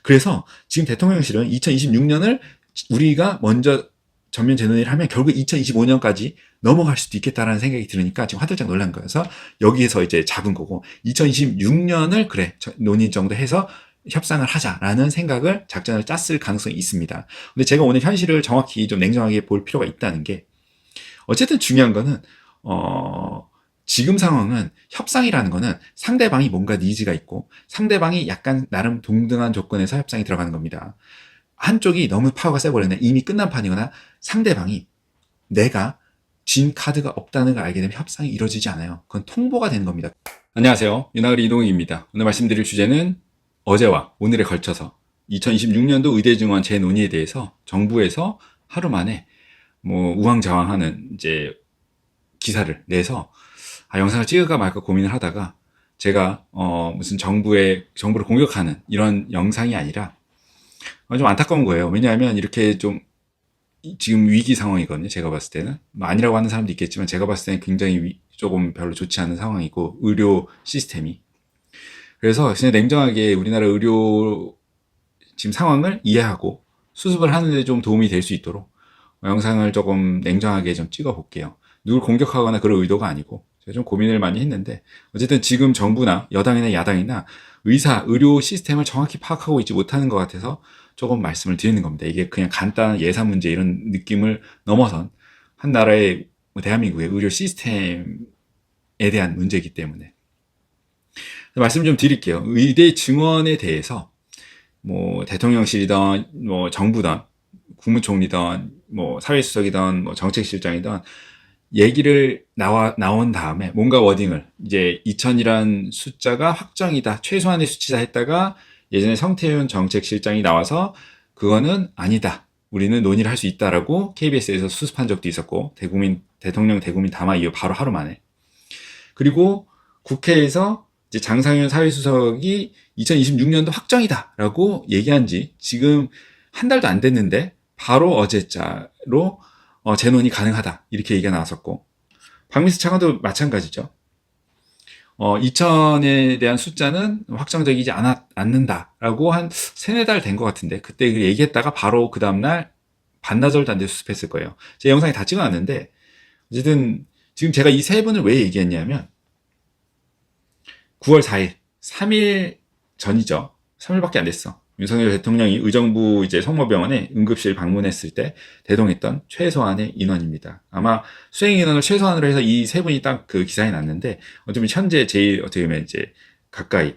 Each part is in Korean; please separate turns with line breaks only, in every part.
그래서 지금 대통령실은 2026년을 우리가 먼저 전면 재논의를 하면 결국 2025년까지 넘어갈 수도 있겠다라는 생각이 들으니까 지금 화들짝 놀란 거예요. 그래서 여기에서 이제 잡은 거고 2026년을 그래 논의 정도 해서 협상을 하자라는 생각을 작전을 짰을 가능성이 있습니다. 근데 제가 오늘 현실을 정확히 좀 냉정하게 볼 필요가 있다는 게 어쨌든 중요한 거는 지금 상황은 협상이라는 거는 상대방이 뭔가 니즈가 있고 상대방이 약간 나름 동등한 조건에서 협상이 들어가는 겁니다. 한쪽이 너무 파워가 세버렸네 이미 끝난 판이거나 상대방이 내가 진 카드가 없다는 걸 알게 되면 협상이 이루어지지 않아요. 그건 통보가 되는 겁니다. 안녕하세요. 윤하을이 이동욱입니다. 오늘 말씀드릴 주제는 어제와 오늘에 걸쳐서 2026년도 의대증원 재논의에 대해서 정부에서 하루 만에 우왕좌왕하는 이제 기사를 내서 영상을 찍을까 말까 고민을 하다가 제가 무슨 정부를 공격하는 이런 영상이 아니라 좀 안타까운 거예요. 왜냐하면 이렇게 좀 지금 위기 상황이거든요. 제가 봤을 때는 아니라고 하는 사람도 있겠지만 제가 봤을 때는 굉장히 조금 별로 좋지 않은 상황이고 의료 시스템이 그래서 그냥 냉정하게 우리나라 의료 지금 상황을 이해하고 수습을 하는데 좀 도움이 될 수 있도록 영상을 조금 냉정하게 좀 찍어 볼게요. 누굴 공격하거나 그럴 의도가 아니고 제가 좀 고민을 많이 했는데 어쨌든 지금 정부나 여당이나 야당이나 의료 시스템을 정확히 파악하고 있지 못하는 것 같아서 조금 말씀을 드리는 겁니다. 이게 그냥 간단한 예산 문제 이런 느낌을 넘어선 한 나라의 대한민국의 의료 시스템에 대한 문제이기 때문에 말씀 좀 드릴게요. 의대 증원에 대해서 대통령실이든 정부든 국무총리든 사회수석이든 정책실장이든 얘기를 나온 다음에 뭔가 워딩을 이제 2000이란 숫자가 확정이다 최소한의 수치다 했다가 예전에 성태윤 정책실장이 나와서 그거는 아니다 우리는 논의를 할 수 있다라고 KBS에서 수습한 적도 있었고 대통령 대국민 담화 이후 바로 하루 만에 그리고 국회에서 이제 장상현 사회수석이 2026년도 확정이다라고 얘기한 지 지금 한 달도 안 됐는데 바로 어제자로 재논의 가능하다 이렇게 얘기가 나왔었고 박민수 차관도 마찬가지죠. 2000에 대한 숫자는 확정적이지 않는다라고 한 3-4달 된 것 같은데 그때 얘기했다가 바로 그 다음날 반나절도 안 돼 수습했을 거예요. 제 영상에 다 찍어놨는데 어쨌든 지금 제가 이 세 분을 왜 얘기했냐면 9월 4일 3일 전이죠. 3일밖에 안 됐어. 윤석열 대통령이 의정부 이제 성모병원에 응급실 방문했을 때 대동했던 최소한의 인원입니다. 아마 수행 인원을 최소한으로 해서 이 세 분이 딱 그 기사에 났는데 어쩌면 현재 제일 어떻게 보면 이제 가까이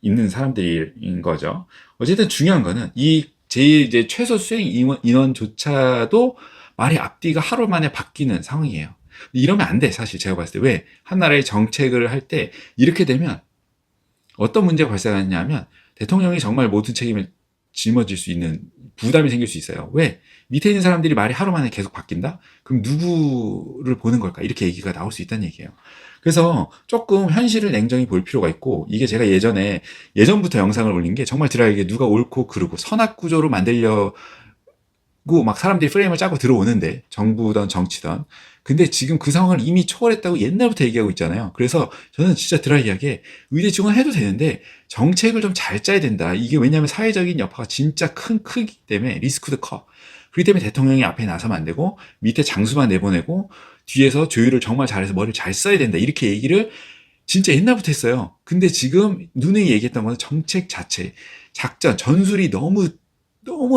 있는 사람들인 거죠. 어쨌든 중요한 거는 이 제일 이제 최소 수행 인원조차도 말이 앞뒤가 하루 만에 바뀌는 상황이에요. 이러면 안 돼, 사실 제가 봤을 때. 왜? 한 나라의 정책을 할 때 이렇게 되면 어떤 문제가 발생하냐면 대통령이 정말 모든 책임을 짊어질 수 있는 부담이 생길 수 있어요. 왜? 밑에 있는 사람들이 말이 하루 만에 계속 바뀐다? 그럼 누구를 보는 걸까? 이렇게 얘기가 나올 수 있다는 얘기예요. 그래서 조금 현실을 냉정히 볼 필요가 있고 이게 제가 예전부터 영상을 올린 게 정말 드라이게 누가 옳고 그르고 선악구조로 만들려고 막 사람들이 프레임을 짜고 들어오는데 정부든 정치든 근데 지금 그 상황을 이미 초월했다고 옛날부터 얘기하고 있잖아요. 그래서 저는 진짜 드라이하게 의대 증원해도 되는데 정책을 좀 잘 짜야 된다. 이게 왜냐하면 사회적인 여파가 진짜 크기 때문에 리스크도 커. 그렇기 때문에 대통령이 앞에 나서면 안 되고 밑에 장수만 내보내고 뒤에서 조율을 정말 잘해서 머리를 잘 써야 된다. 이렇게 얘기를 진짜 옛날부터 했어요. 근데 지금 누누이 얘기했던 건 정책 자체, 작전, 전술이 너무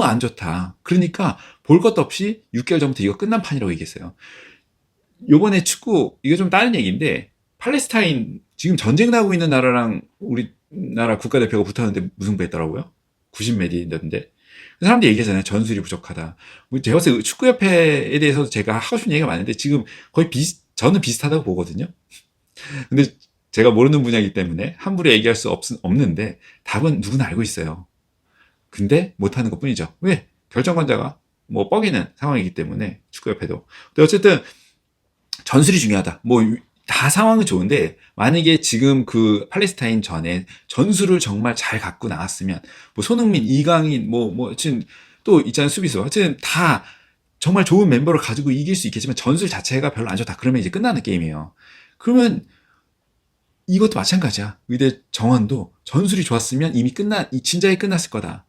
안 좋다. 그러니까 볼 것도 없이 6개월 전부터 이거 끝난 판이라고 얘기했어요. 요번에 축구 이거 좀 다른 얘기인데 팔레스타인 지금 전쟁 나고 있는 나라랑 우리나라 국가대표가 붙었는데 무승부했더라고요. 90몇인데 사람들이 얘기하잖아요. 전술이 부족하다. 제가 봤을 때 축구협회에 대해서도 제가 하고 싶은 얘기가 많은데 지금 거의 저는 비슷하다고 보거든요. 근데 제가 모르는 분야이기 때문에 함부로 얘기할 수 없는데 답은 누구나 알고 있어요. 근데 못하는 것 뿐이죠. 왜? 결정권자가 뻐기는 상황이기 때문에 축구협회도. 근데 어쨌든 전술이 중요하다. 다 상황은 좋은데 만약에 지금 그 팔레스타인 전에 전술을 정말 잘 갖고 나왔으면 손흥민, 이강인 지금 또 있잖아요. 수비수. 하여튼 다 정말 좋은 멤버를 가지고 이길 수 있겠지만 전술 자체가 별로 안 좋다. 그러면 이제 끝나는 게임이에요. 그러면 이것도 마찬가지야. 의대 정원도 전술이 좋았으면 이미 진작에 끝났을 거다.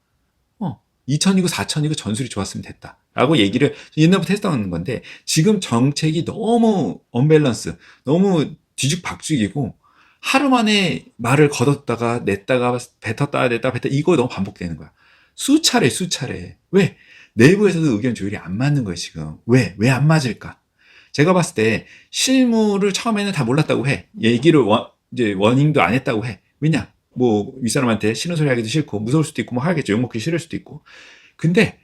2000이고 4000이고 전술이 좋았으면 됐다. 라고 얘기를 옛날부터 했던 건데, 지금 정책이 너무 언밸런스, 너무 뒤죽박죽이고, 하루 만에 말을 걷었다가 냈다가 뱉었다가 냈다가 뱉다, 이거 너무 반복되는 거야. 수차례. 왜? 내부에서도 의견 조율이 안 맞는 거예요, 지금. 왜 안 맞을까? 제가 봤을 때 실무를 처음에는 다 몰랐다고 해. 얘기를 이제 워닝도 안 했다고 해. 왜냐? 뭐 윗사람한테 싫은 소리 하기도 싫고 무서울 수도 있고 뭐 하겠죠. 욕먹기 싫을 수도 있고. 근데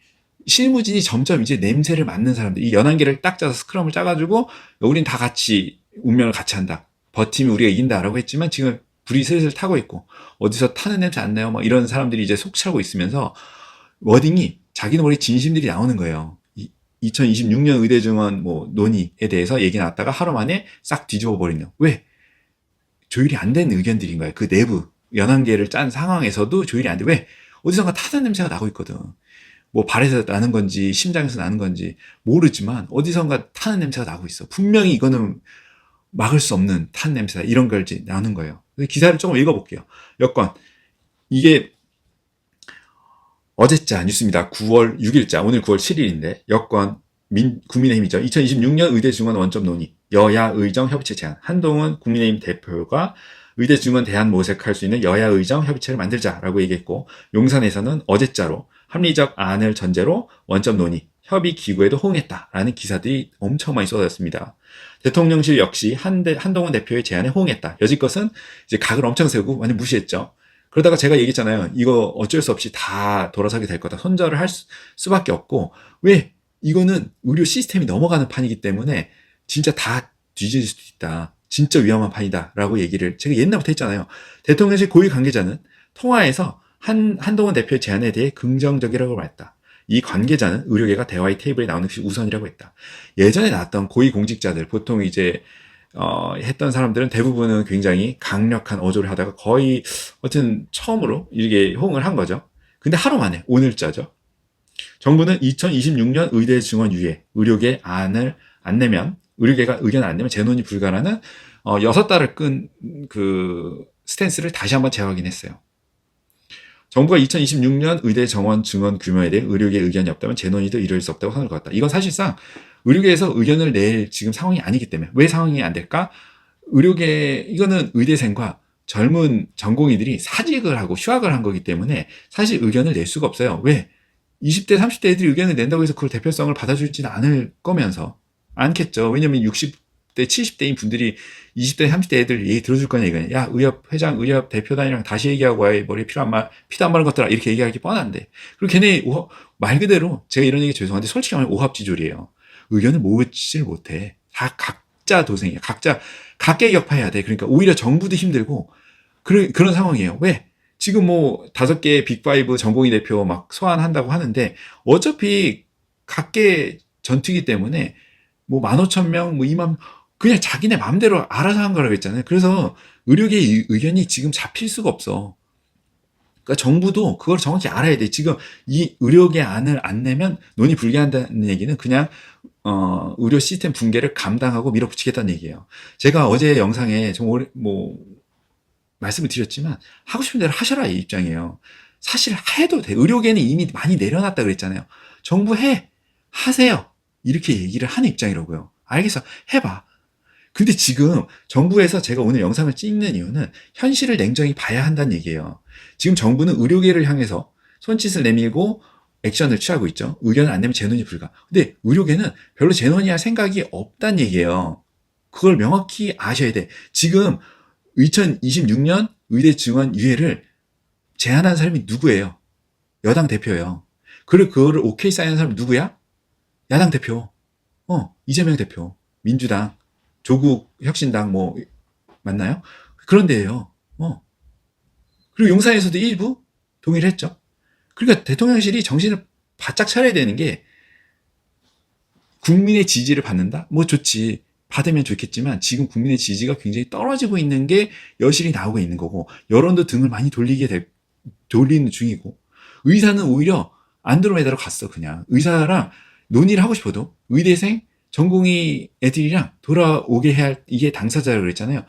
실무진이 점점 이제 냄새를 맡는 사람들, 이 연한계를 딱 짜서 스크럼을 짜가지고 우린 다 같이 운명을 같이 한다. 버티면 우리가 이긴다라고 했지만 지금 불이 슬슬 타고 있고 어디서 타는 냄새 안 나요? 막 이런 사람들이 이제 속 차고 있으면서 워딩이 자기는 머리 진심들이 나오는 거예요. 2026년 의대 증원 뭐 논의에 대해서 얘기 나왔다가 하루 만에 싹 뒤집어 버리는. 왜? 조율이 안 된 의견들인 거예요. 그 내부 연한계를 짠 상황에서도 조율이 안 돼. 왜? 어디선가 타는 냄새가 나고 있거든. 뭐 발에서 나는 건지 심장에서 나는 건지 모르지만 어디선가 타는 냄새가 나고 있어. 분명히 이거는 막을 수 없는 타는 냄새다. 이런 걸 이제 나오는 거예요. 기사를 조금 읽어볼게요. 여건 이게 어제자 뉴스입니다. 9월 6일자, 오늘 9월 7일인데 여권 국민의힘이죠. 2026년 의대 증원 원점 논의, 여야 의정 협의체 제안. 한동훈 국민의힘 대표가 의대 증원 대안 모색할 수 있는 여야 의정 협의체를 만들자라고 얘기했고, 용산에서는 어제자로 합리적 안을 전제로 원점 논의, 협의 기구에도 호응했다라는 기사들이 엄청 많이 쏟아졌습니다. 대통령실 역시 한동훈 대표의 제안에 호응했다. 여지껏은 이제 각을 엄청 세우고 완전 무시했죠. 그러다가 제가 얘기했잖아요. 이거 어쩔 수 없이 다 돌아서게 될 거다. 손절을 할 수밖에 없고, 왜? 이거는 의료 시스템이 넘어가는 판이기 때문에 진짜 다 뒤질 수도 있다. 진짜 위험한 판이다. 라고 얘기를 제가 옛날부터 했잖아요. 대통령실 고위 관계자는 통화에서 한동훈 대표의 제안에 대해 긍정적이라고 말했다. 이 관계자는 의료계가 대화의 테이블에 나오는 것이 우선이라고 했다. 예전에 나왔던 고위 공직자들, 보통 이제 했던 사람들은 대부분은 굉장히 강력한 어조를 하다가 거의 처음으로 이렇게 호응을 한 거죠. 근데 하루 만에 오늘자죠. 정부는 2026년 의대 증원 유예, 의료계 안을 안 내면, 의료계가 의견을 안 내면 재논의 불가라는 6달을 끈 그 스탠스를 다시 한번 재확인했어요. 정부가 2026년 의대 정원 증원 규모에 대해 의료계 의견이 없다면 재논의도 이룰 수 없다고 선을 그었다. 이건 사실상 의료계에서 의견을 낼 지금 상황이 아니기 때문에. 왜 상황이 안 될까? 이거는 의대생과 젊은 전공의들이 사직을 하고 휴학을 한 거기 때문에 사실 의견을 낼 수가 없어요. 왜? 20대, 30대 애들이 의견을 낸다고 해서 그걸 대표성을 받아주지는 않을 거면서. 않겠죠. 왜냐면 60대, 70대인 분들이 20대, 30대 애들 얘기 들어줄 거냐, 이거냐. 야, 의협 회장, 의협 대표단이랑 다시 얘기하고 와야 머리에 피도 안 마른 것들아. 이렇게 얘기하기 뻔한데. 그리고 걔네 말 그대로, 제가 이런 얘기 죄송한데 솔직히 말하면 오합지졸이에요. 의견을 모으질 못해. 다 각자 도생이야. 각계격파해야 돼. 그러니까 오히려 정부도 힘들고 그런 상황이에요. 왜? 지금 뭐 5개 빅5 전공의 대표 막 소환한다고 하는데 어차피 각계 전투기 때문에 뭐 15,000명, 뭐 2만, 그냥 자기네 마음대로 알아서 한 거라고 했잖아요. 그래서 의료계 의견이 지금 잡힐 수가 없어. 그러니까 정부도 그걸 정확히 알아야 돼. 지금 이 의료계 안을 안 내면 논의 불가한다는 얘기는 그냥 의료 시스템 붕괴를 감당하고 밀어붙이겠다는 얘기예요. 제가 어제 영상에 좀 말씀을 드렸지만 하고 싶은 대로 하셔라 이 입장이에요. 사실 해도 돼. 의료계는 이미 많이 내려놨다 그랬잖아요. 정부 하세요. 이렇게 얘기를 하는 입장이라고요. 알겠어. 해봐. 근데 지금 정부에서 제가 오늘 영상을 찍는 이유는 현실을 냉정히 봐야 한다는 얘기예요. 지금 정부는 의료계를 향해서 손짓을 내밀고 액션을 취하고 있죠. 의견을 안 내면 재논의 불가. 근데 의료계는 별로 재논의할 생각이 없다는 얘기예요. 그걸 명확히 아셔야 돼. 지금 2026년 의대 증원 유예를 제안한 사람이 누구예요? 여당 대표예요. 그리고 그거를 오케이 사인한 사람이 누구야? 야당 대표. 이재명 대표. 민주당. 조국 혁신당 뭐 맞나요? 그런 데예요. 그리고 용산에서도 일부 동의를 했죠. 그러니까 대통령실이 정신을 바짝 차려야 되는 게, 국민의 지지를 받는다? 뭐 좋지. 받으면 좋겠지만 지금 국민의 지지가 굉장히 떨어지고 있는 게 여실히 나오고 있는 거고, 여론도 등을 많이 돌리는 중이고, 의사는 오히려 안드로메다로 갔어. 그냥 의사랑 논의를 하고 싶어도 의대생, 전공의 애들이랑 돌아오게 해야 할, 이게 당사자라고 그랬잖아요.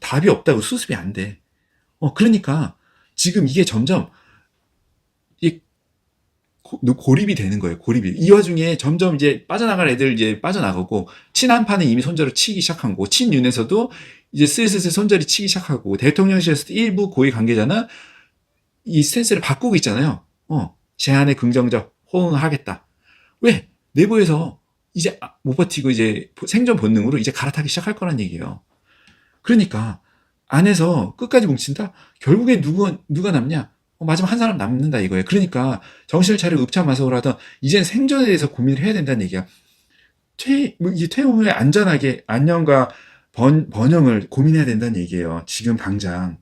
답이 없다고. 수습이 안 돼. 그러니까 지금 이게 점점 이 고립이 되는 거예요. 고립이. 이 와중에 점점 이제 빠져나갈 애들 이제 빠져나가고, 친한파는 이미 손절을 치기 시작한 거고, 친윤에서도 이제 슬슬 손절이 치기 시작하고, 대통령실에서도 일부 고위 관계자는 이 스탠스를 바꾸고 있잖아요. 제안에 긍정적 호응하겠다. 왜? 내부에서 이제 못 버티고 이제 생존 본능으로 이제 갈아타기 시작할 거란 얘기예요. 그러니까 안에서 끝까지 뭉친다? 결국에 누가 남냐? 마지막 한 사람 남는다 이거예요. 그러니까 정신을 차리고 읍참마속으로 이젠 생존에 대해서 고민을 해야 된다는 얘기야. 이제 퇴임 후에 안전하게 안녕과 번영을 고민해야 된다는 얘기예요. 지금 당장.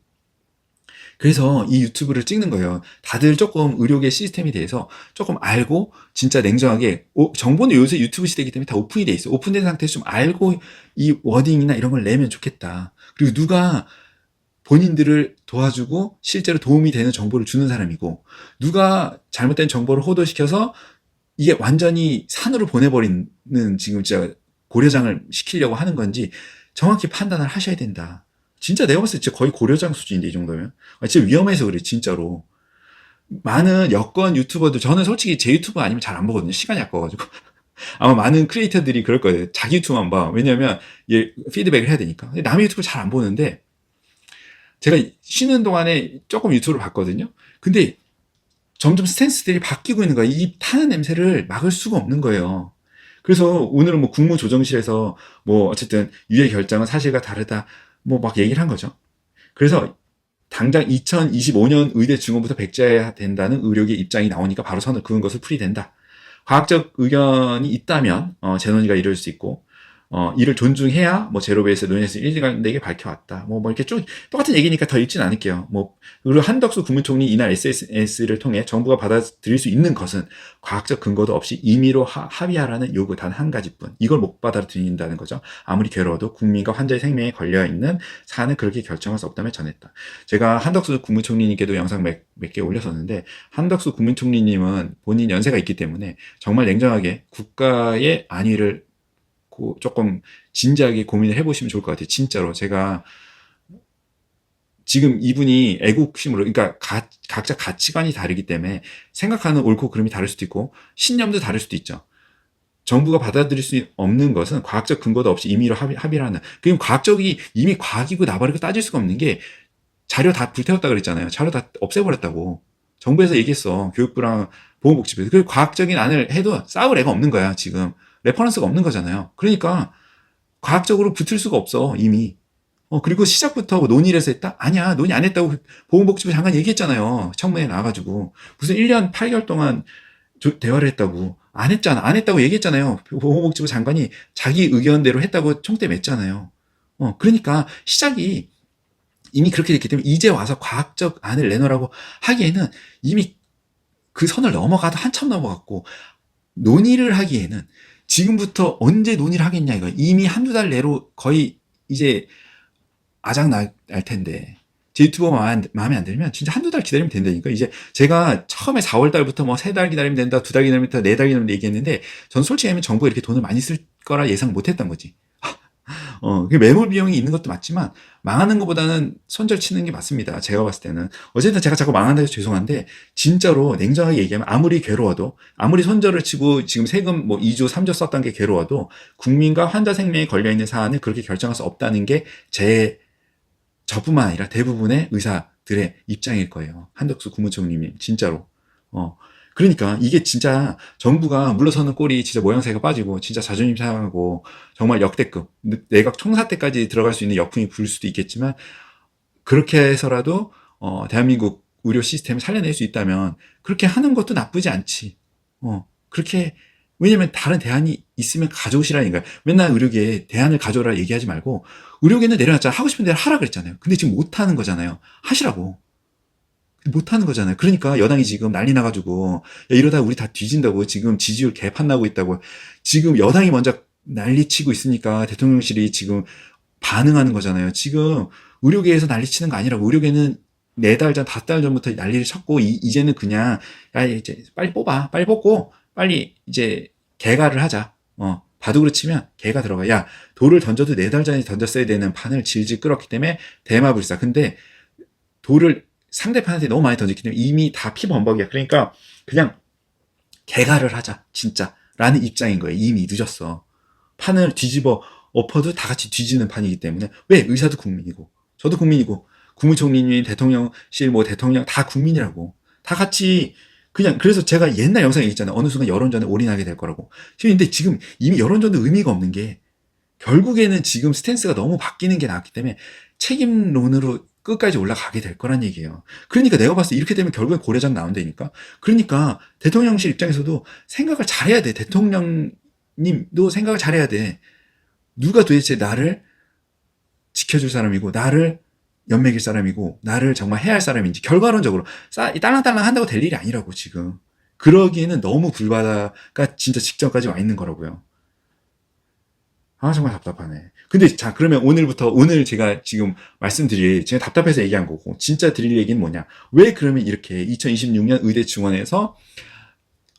그래서 이 유튜브를 찍는 거예요. 다들 조금 의료계 시스템에 대해서 조금 알고 진짜 냉정하게, 정보는 요새 유튜브 시대이기 때문에 다 오픈이 돼 있어. 오픈된 상태에서 좀 알고 이 워딩이나 이런 걸 내면 좋겠다. 그리고 누가 본인들을 도와주고 실제로 도움이 되는 정보를 주는 사람이고, 누가 잘못된 정보를 호도시켜서 이게 완전히 산으로 보내버리는 지금 진짜 고려장을 시키려고 하는 건지 정확히 판단을 하셔야 된다. 진짜 내가 봤을 때 진짜 거의 고려장 수준인데, 이 정도면. 진짜 위험해서 그래, 진짜로. 많은 여권 유튜버들, 저는 솔직히 제 유튜브 아니면 잘 안 보거든요. 시간이 아까워가지고. 아마 많은 크리에이터들이 그럴 거예요. 자기 유튜브만 봐. 왜냐면 얘 피드백을 해야 되니까. 남의 유튜브 잘 안 보는데, 제가 쉬는 동안에 조금 유튜브를 봤거든요. 근데 점점 스탠스들이 바뀌고 있는 거야. 이 타는 냄새를 막을 수가 없는 거예요. 그래서 오늘은 뭐 국무조정실에서 뭐 어쨌든 유예 결정은 사실과 다르다 뭐 막 얘기를 한 거죠. 그래서 당장 2025년 의대 증원부터 백지화해야 된다는 의료계 입장이 나오니까 바로 선을 그은 것을 풀이된다. 과학적 의견이 있다면 재논의가 이룰 수 있고, 이를 존중해야 뭐 제로베이스 논의에서 일관되게 밝혀왔다. 뭐 이렇게 쭉 똑같은 얘기니까 더 읽진 않을게요. 그리고 한덕수 국무총리 이날 SNS를 통해 정부가 받아들일 수 있는 것은 과학적 근거도 없이 임의로 합의하라는 요구 단 한 가지뿐. 이걸 못 받아들인다는 거죠. 아무리 괴로워도 국민과 환자의 생명에 걸려 있는 사안은 그렇게 결정할 수 없다며 전했다. 제가 한덕수 국무총리님께도 영상 몇 개 올렸었는데, 한덕수 국무총리님은 본인 연세가 있기 때문에 정말 냉정하게 국가의 안위를 조금 진지하게 고민을 해보시면 좋을 것 같아요. 진짜로. 제가 지금 이분이 애국심으로, 그러니까 각자 가치관이 다르기 때문에 생각하는 옳고 그름이 다를 수도 있고 신념도 다를 수도 있죠. 정부가 받아들일 수 없는 것은 과학적 근거도 없이 임의로 합의를 하는. 그럼 과학적이 이미 과학이고 나발이고 따질 수가 없는 게, 자료 다 불태웠다 그랬잖아요. 자료 다 없애버렸다고. 정부에서 얘기했어. 교육부랑 보건복지부에서. 그 과학적인 안을 해도 싸울 애가 없는 거야, 지금. 레퍼런스가 없는 거잖아요. 그러니까 과학적으로 붙을 수가 없어, 이미. 그리고 시작부터 논의를 해서 했다? 아니야, 논의 안 했다고 보건복지부 장관 얘기했잖아요. 청문회에 나와가지고. 무슨 1년 8개월 동안 대화를 했다고. 안 했잖아. 안 했다고 얘기했잖아요. 보건복지부 장관이 자기 의견대로 했다고 총대 맸잖아요. 그러니까 시작이 이미 그렇게 됐기 때문에 이제 와서 과학적 안을 내놓으라고 하기에는 이미 그 선을 넘어가도 한참 넘어갔고, 논의를 하기에는 지금부터 언제 논의를 하겠냐 이거. 이미 한두 달 내로 거의 이제 아작 날 텐데, 제 유튜버 마음에 안 들면 진짜 한두 달 기다리면 된다니까. 이제 제가 처음에 4월 달부터 뭐 3달 기다리면 된다, 2달 기다리면 된다, 4달 기다리면 된다 얘기했는데, 전 솔직히 하면 정부가 이렇게 돈을 많이 쓸 거라 예상 못 했던 거지. 그 매몰 비용이 있는 것도 맞지만 망하는 것보다는 손절 치는 게 맞습니다. 제가 봤을 때는. 어쨌든 제가 자꾸 망한다고 해서 죄송한데, 진짜로 냉정하게 얘기하면 아무리 괴로워도, 아무리 손절을 치고 지금 세금 뭐 2조 3조 썼던 게 괴로워도 국민과 환자 생명에 걸려있는 사안을 그렇게 결정할 수 없다는 게 저뿐만 아니라 대부분의 의사들의 입장일 거예요. 한덕수 국무총리님 진짜로. 그러니까 이게 진짜 정부가 물러서는 꼴이 진짜 모양새가 빠지고 진짜 자존심 상하고 정말 역대급, 내각 총사 때까지 들어갈 수 있는 역풍이 불 수도 있겠지만, 그렇게 해서라도 대한민국 의료 시스템을 살려낼 수 있다면 그렇게 하는 것도 나쁘지 않지. 그렇게, 왜냐면 다른 대안이 있으면 가져오시라니까요. 맨날 의료계에 대안을 가져오라 얘기하지 말고, 의료계는 내려놨잖아. 하고 싶은 대로 하라 그랬잖아요. 근데 지금 못하는 거잖아요. 하시라고. 못하는 거잖아요. 그러니까 여당이 지금 난리 나가지고, 야, 이러다 우리 다 뒤진다고, 지금 지지율 개판 나고 있다고, 지금 여당이 먼저 난리 치고 있으니까 대통령실이 지금 반응하는 거잖아요. 지금 의료계에서 난리 치는 거 아니라고. 의료계는 4달 전, 5달 전부터 난리를 쳤고, 이제는 그냥, 야, 이제 빨리 뽑아. 빨리 뽑고, 빨리 이제 개가를 하자. 바둑으로 치면 개가 들어가. 야, 돌을 던져도 4달 전에 던졌어야 되는 판을 질질 끌었기 때문에 대마불사. 근데 돌을 상대편한테 너무 많이 던졌기 때문에 이미 다 피범벅이야. 그러니까 그냥 개가를 하자, 진짜. 라는 입장인 거예요. 이미 늦었어. 판을 뒤집어 엎어도 다 같이 뒤지는 판이기 때문에. 왜? 의사도 국민이고, 저도 국민이고, 국무총리님, 대통령실, 뭐 대통령 다 국민이라고. 다 같이 그냥, 그래서 제가 옛날 영상에 있잖아요. 어느 순간 여론전에 올인하게 될 거라고. 근데 지금 이미 여론전도 의미가 없는 게, 결국에는 지금 스탠스가 너무 바뀌는 게 나왔기 때문에 책임론으로 끝까지 올라가게 될 거란 얘기예요. 그러니까 내가 봤을 때 이렇게 되면 결국엔 고려장 나온다니까. 그러니까 대통령실 입장에서도 생각을 잘해야 돼. 대통령님도 생각을 잘해야 돼. 누가 도대체 나를 지켜줄 사람이고, 나를 연맥일 사람이고, 나를 정말 해야 할 사람인지, 결과론적으로 딸랑딸랑 한다고 될 일이 아니라고. 지금 그러기에는 너무 불바다가 진짜 직전까지 와 있는 거라고요. 아, 정말 답답하네. 근데 자, 그러면 오늘 제가 지금 제가 답답해서 얘기한 거고, 진짜 드릴 얘기는 뭐냐? 왜 그러면 이렇게 2026년 의대 증원에서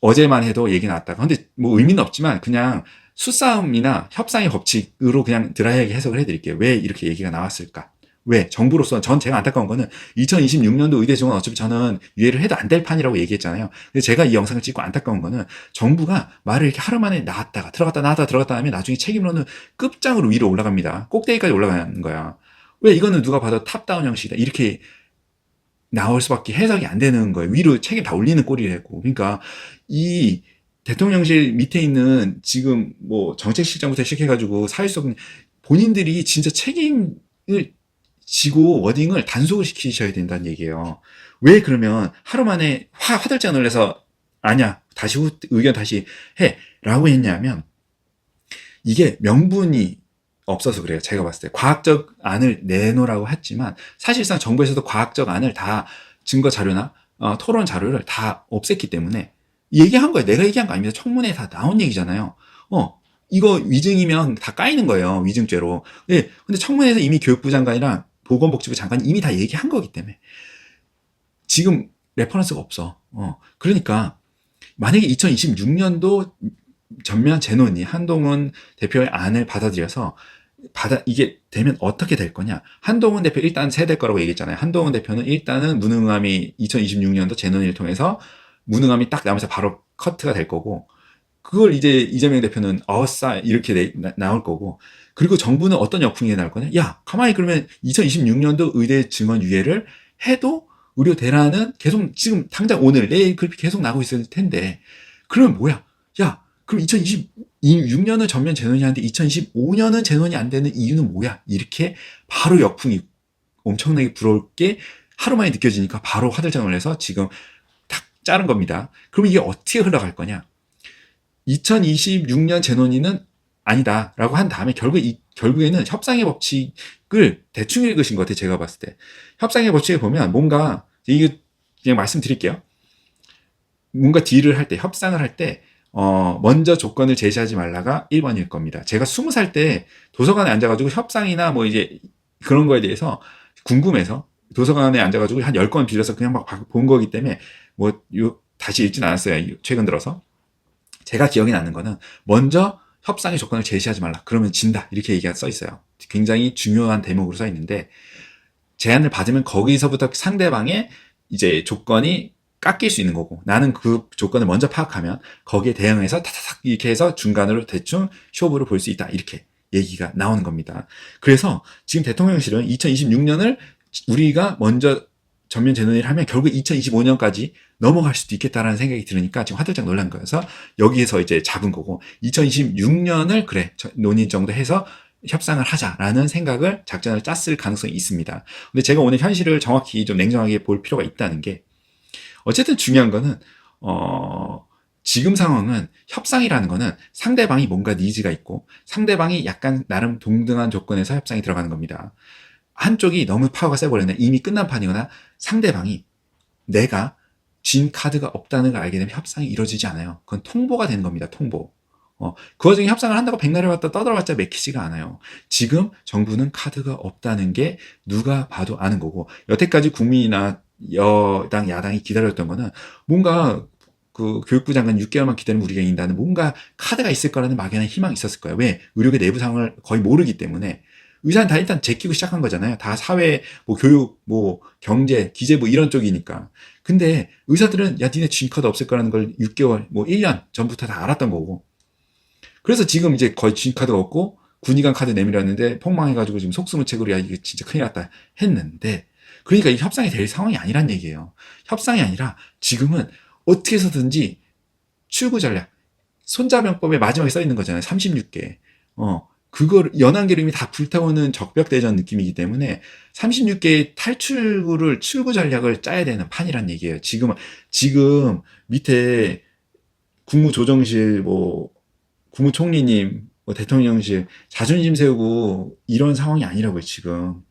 어제만 해도 얘기 나왔다가, 근데 뭐 의미는 없지만 그냥 수싸움이나 협상의 법칙으로 그냥 드라이하게 해석을 해드릴게요. 왜 이렇게 얘기가 나왔을까? 왜? 정부로서 전 제가 안타까운 거는 2026년도 의대 증원 어차피 저는 유예를 해도 안 될 판이라고 얘기했잖아요. 근데 제가 이 영상을 찍고 안타까운 거는 정부가 말을 이렇게 하루 만에 나왔다가 들어갔다 나왔다 들어갔다 하면 나중에 책임론은 끝장으로 위로 올라갑니다. 꼭대기까지 올라가는 거야. 왜? 이거는 누가 봐도 탑다운 형식이다. 이렇게 나올 수밖에 해석이 안 되는 거예요. 위로 책임 다 올리는 꼴이라고. 그러니까 이 대통령실 밑에 있는 지금 뭐 정책실장부터 시작해가지고 사회적 본인들이 진짜 책임을 지고 워딩을 단속을 시키셔야 된다는 얘기예요. 왜 그러면 하루 만에 화들짝 놀라서 아니야, 다시 의견 다시 해 라고 했냐면, 이게 명분이 없어서 그래요. 제가 봤을 때 과학적 안을 내놓으라고 했지만 사실상 정부에서도 과학적 안을 다 증거 자료나 토론 자료를 다 없앴기 때문에 얘기한 거예요. 내가 얘기한 거 아닙니다. 청문회에 다 나온 얘기잖아요. 이거 위증이면 다 까이는 거예요. 위증죄로. 네, 근데 청문회에서 이미 교육부 장관이랑 보건복지부 장관이 이미 다 얘기한 거기 때문에 지금 레퍼런스가 없어. 그러니까 만약에 2026년도 전면 재논의 한동훈 대표의 안을 받아들여서 이게 되면 어떻게 될 거냐. 한동훈 대표 일단 세될 거라고 얘기했잖아요. 한동훈 대표는 일단은 무능함이 2026년도 재논의를 통해서 무능함이 딱 나오면서 바로 커트가 될 거고, 그걸 이제 이재명 대표는 어싸 이렇게 나올 거고, 그리고 정부는 어떤 역풍이 나올 거냐. 야, 가만히 그러면 2026년도 의대 증원 유예를 해도 의료 대란은 계속 지금 당장 오늘 내일 그렇게 계속 나고 있을 텐데, 그러면 뭐야? 야, 그럼 2026년은 전면 재논의 하는데 2025년은 재논의 안 되는 이유는 뭐야? 이렇게 바로 역풍이 엄청나게 불어올 게 하루 만에 느껴지니까 바로 화들짝 놀라서 지금 탁 자른 겁니다. 그럼 이게 어떻게 흘러갈 거냐? 2026년 재논의는 아니다라고 한 다음에 결국에는 협상의 법칙을 대충 읽으신 것 같아요. 제가 봤을 때. 협상의 법칙에 보면 뭔가, 이게 그냥 말씀드릴게요. 뭔가 딜을 할 때, 협상을 할 때, 먼저 조건을 제시하지 말라가 1번일 겁니다. 제가 20살 때 도서관에 앉아가지고 협상이나 뭐 이제 그런 거에 대해서 궁금해서 도서관에 앉아가지고 한 10권 빌려서 그냥 막 본 거기 때문에 다시 읽진 않았어요. 최근 들어서. 제가 기억이 나는 거는 먼저 협상의 조건을 제시하지 말라. 그러면 진다. 이렇게 얘기가 써 있어요. 굉장히 중요한 대목으로 써 있는데, 제안을 받으면 거기서부터 상대방의 이제 조건이 깎일 수 있는 거고, 나는 그 조건을 먼저 파악하면 거기에 대응해서 타타닥 이렇게 해서 중간으로 대충 쇼부를 볼 수 있다. 이렇게 얘기가 나오는 겁니다. 그래서 지금 대통령실은 2026년을 우리가 먼저 전면 재논의를 하면 결국 2025년까지 넘어갈 수도 있겠다라는 생각이 들으니까 지금 화들짝 놀란 거여서 여기에서 이제 잡은 거고, 2026년을 그래 논의 정도 해서 협상을 하자라는 생각을 작전을 짰을 가능성이 있습니다. 근데 제가 오늘 현실을 정확히 좀 냉정하게 볼 필요가 있다는 게, 어쨌든 중요한 거는 지금 상황은 협상이라는 거는 상대방이 뭔가 니즈가 있고 상대방이 약간 나름 동등한 조건에서 협상이 들어가는 겁니다. 한쪽이 너무 파워가 세버렸네, 이미 끝난 판이거나 상대방이 내가 쥔 카드가 없다는 걸 알게 되면 협상이 이루어지지 않아요. 그건 통보가 되는 겁니다. 통보. 그 와중에 협상을 한다고 백날을 왔다 떠들어봤자 맥히지가 않아요. 지금 정부는 카드가 없다는 게 누가 봐도 아는 거고, 여태까지 국민이나 여당, 야당이 기다렸던 거는 뭔가 그 교육부 장관 6개월만 기다리면 우리가 이긴다는 뭔가 카드가 있을 거라는 막연한 희망이 있었을 거예요. 왜? 의료계 내부 상황을 거의 모르기 때문에. 의사는 다 일단 제끼고 시작한 거잖아요. 다 사회, 뭐 교육, 뭐 경제, 기재부 이런 쪽이니까. 근데 의사들은 야, 니네 G카드 없을 거라는 걸 6개월, 뭐 1년 전부터 다 알았던 거고. 그래서 지금 이제 거의 G카드가 없고 군의관 카드 내밀었는데 폭망해가지고 지금 속수무책으로 야, 이게 진짜 큰일 났다 했는데 그러니까 이 협상이 될 상황이 아니란 얘기예요. 협상이 아니라 지금은 어떻게 해서든지 출구 전략, 손자병법에 마지막에 써 있는 거잖아요. 36개. 그걸 연한계로 이미 다 불타오는 적벽대전 느낌이기 때문에 36개의 탈출구를 출구 전략을 짜야 되는 판이란 얘기예요. 지금 밑에 국무조정실 뭐 국무총리님 뭐 대통령실 자존심 세우고 이런 상황이 아니라고요. 지금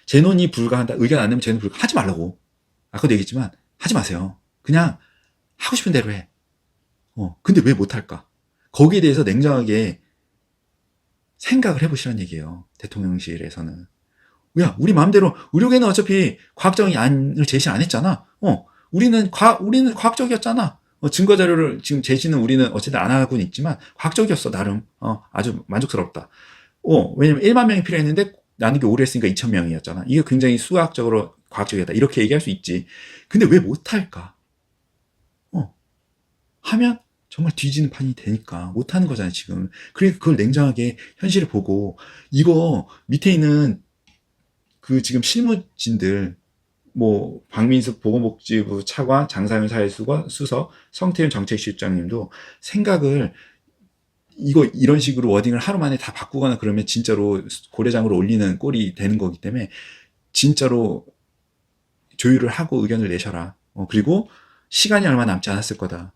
재논이 불가한다. 의견 안 내면 재논 불가 하지 말라고. 아까도 얘기했지만 하지 마세요. 그냥 하고 싶은 대로 해. 근데 왜 못할까? 거기에 대해서 냉정하게 생각을 해보시라는 얘기예요. 대통령실에서는. 야, 우리 마음대로, 의료계는 어차피 과학적인 안을 제시 안 했잖아. 우리는 과학적이었잖아. 증거 자료를 지금 제시는 우리는 어쨌든 안 하고는 있지만, 과학적이었어, 나름. 아주 만족스럽다. 왜냐면 1만 명이 필요했는데, 나는 게 오래 했으니까 2천 명이었잖아. 이게 굉장히 수학적으로 과학적이었다. 이렇게 얘기할 수 있지. 근데 왜 못할까? 하면 정말 뒤지는 판이 되니까 못하는 거잖아요, 지금. 그러니까 그걸 냉정하게 현실을 보고, 이거 밑에 있는 그 지금 실무진들, 뭐, 박민숙 보건복지부 차관, 장상윤 사회수석, 성태윤 정책실장님도 생각을, 이거 이런 식으로 워딩을 하루 만에 다 바꾸거나 그러면 진짜로 고려장으로 올리는 꼴이 되는 거기 때문에 진짜로 조율을 하고 의견을 내셔라. 그리고 시간이 얼마 남지 않았을 거다.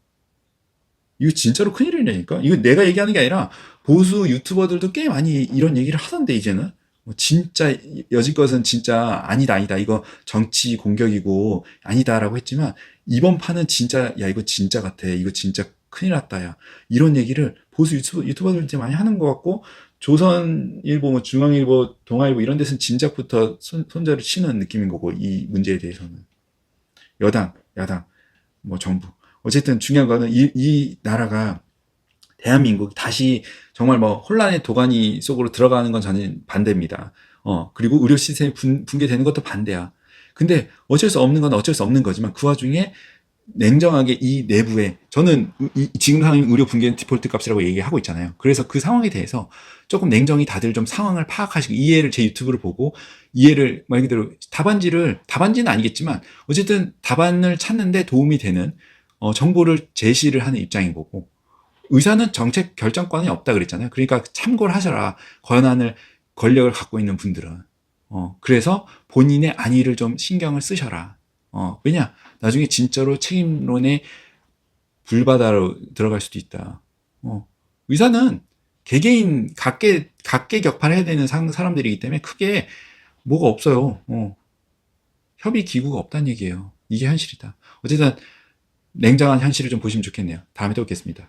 이거 진짜로 큰일이라니까? 이거 내가 얘기하는 게 아니라 보수 유튜버들도 꽤 많이 이런 얘기를 하던데, 이제는. 진짜, 여지껏은 진짜 아니다. 이거 정치 공격이고 아니다라고 했지만, 이번 판은 진짜, 야, 이거 진짜 같아. 이거 진짜 큰일 났다, 야. 이런 얘기를 보수 유튜버들 이제 많이 하는 것 같고, 조선일보, 뭐 중앙일보, 동아일보 이런 데서는 진작부터 손자를 치는 느낌인 거고, 이 문제에 대해서는. 여당, 야당, 뭐 정부. 어쨌든 중요한 거는 이 나라가 대한민국이 다시 정말 뭐 혼란의 도가니 속으로 들어가는 건 저는 반대입니다. 그리고 의료 시스템이 붕괴되는 것도 반대야. 근데 어쩔 수 없는 건 어쩔 수 없는 거지만 그 와중에 냉정하게 이 내부에 저는 지금 상황이 의료 붕괴 디폴트 값이라고 얘기하고 있잖아요. 그래서 그 상황에 대해서 조금 냉정히 다들 좀 상황을 파악하시고 이해를 제 유튜브를 보고 이해를 말 그대로 답안지는 아니겠지만 어쨌든 답안을 찾는데 도움이 되는 정보를 제시를 하는 입장인 거고 의사는 정책 결정권이 없다 그랬잖아요. 그러니까 참고를 하셔라. 권력을 갖고 있는 분들은. 그래서 본인의 안위를 좀 신경을 쓰셔라. 왜냐? 나중에 진짜로 책임론에 불바다로 들어갈 수도 있다. 의사는 개개인 각계격파를 해야 되는 사람들이기 때문에 크게 뭐가 없어요. 협의 기구가 없다는 얘기예요. 이게 현실이다. 어쨌든 냉정한 현실을 좀 보시면 좋겠네요. 다음에 또 뵙겠습니다.